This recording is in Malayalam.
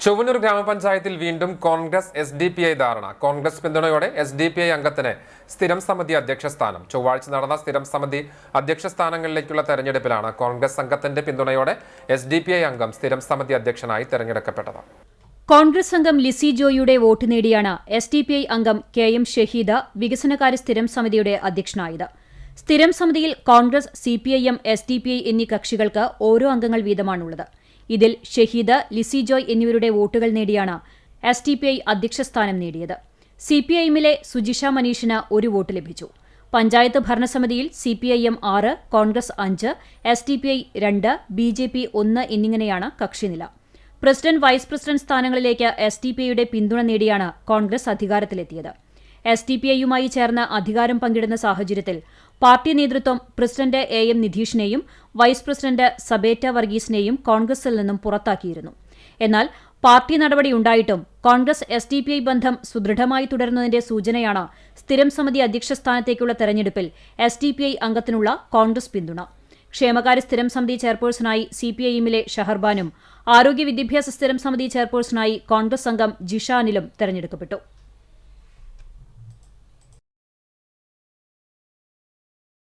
ചൊവ്വന്നൂർ ഗ്രാമപഞ്ചായത്തിൽ വീണ്ടും കോൺഗ്രസ് SDPI ധാരണ. കോൺഗ്രസ് പിന്തുണയോടെ SDPI അംഗത്തിന് സ്ഥിരം സമിതി അധ്യക്ഷ സ്ഥാനം. ചൊവ്വാഴ്ച നടന്ന സ്ഥിരം സമിതി അധ്യക്ഷ സ്ഥാനങ്ങളിലേക്കുള്ള തെരഞ്ഞെടുപ്പിലാണ് കോൺഗ്രസ് അംഗത്തിന്റെ പിന്തുണയോടെ SDPI അംഗം സ്ഥിരം സമിതി അധ്യക്ഷനായി തെരഞ്ഞെടുക്കപ്പെട്ടത്. കോൺഗ്രസ് അംഗം ലിസി ജോയിയുടെ വോട്ട് നേടിയാണ് SDPI അംഗം KM ഷഹീദ വികസനകാര്യ സ്ഥിരം സമിതിയുടെ അധ്യക്ഷനായത്. സ്ഥിരം സമിതിയിൽ കോൺഗ്രസ്, CPIM, SDPI എന്നീ കക്ഷികൾക്ക് ഓരോ അംഗങ്ങൾ വീതമാണുള്ളത്. ഇതിൽ ഷഹീദ്, ലിസി ജോയ് എന്നിവരുടെ വോട്ടുകൾ നേടിയാണ് SDPI അധ്യക്ഷസ്ഥാനം നേടിയത്. CPIMലെ സുജിഷ മനീഷിന് 1 വോട്ട് ലഭിച്ചു. Panchayat ഭരണസമിതിയിൽ CPIM 6, Congress 5, SDPI 2, BJP 1 എന്നിങ്ങനെയാണ് കക്ഷിനില. പ്രസിഡന്റ്, വൈസ് പ്രസിഡന്റ് സ്ഥാനങ്ങളിലേക്ക് SDPIയുടെ പിന്തുണ നേടിയാണ് കോൺഗ്രസ് അധികാരത്തിലെത്തിയത്. SDPIയുമായി ചേർന്ന് അധികാരം പങ്കിടുന്ന സാഹചര്യത്തിൽ പാർട്ടി നേതൃത്വം പ്രസിഡന്റ് AM നിധീഷിനെയും വൈസ് പ്രസിഡന്റ് സബേറ്റ വർഗീസിനെയും കോൺഗ്രസിൽ നിന്നും പുറത്താക്കിയിരുന്നു. എന്നാൽ പാർട്ടി നടപടിയുണ്ടായിട്ടും കോൺഗ്രസ് SDPI ബന്ധം സുദൃഢമായി തുടരുന്നതിന്റെ സൂചനയാണ് സ്ഥിരം സമിതി അധ്യക്ഷ സ്ഥാനത്തേക്കുള്ള തെരഞ്ഞെടുപ്പിൽ SDPI അംഗത്തിനുള്ള കോൺഗ്രസ് പിന്തുണ. ക്ഷേമകാര്യ സ്ഥിരം സമിതി ചെയർപേഴ്സണായി CPIMലെ ഷഹർബാനും ആരോഗ്യ വിദ്യാഭ്യാസ സ്ഥിരം സമിതി ചെയർപേഴ്സണായി കോൺഗ്രസ് അംഗം ജിഷ അനിലും തെരഞ്ഞെടുക്കപ്പെട്ടു.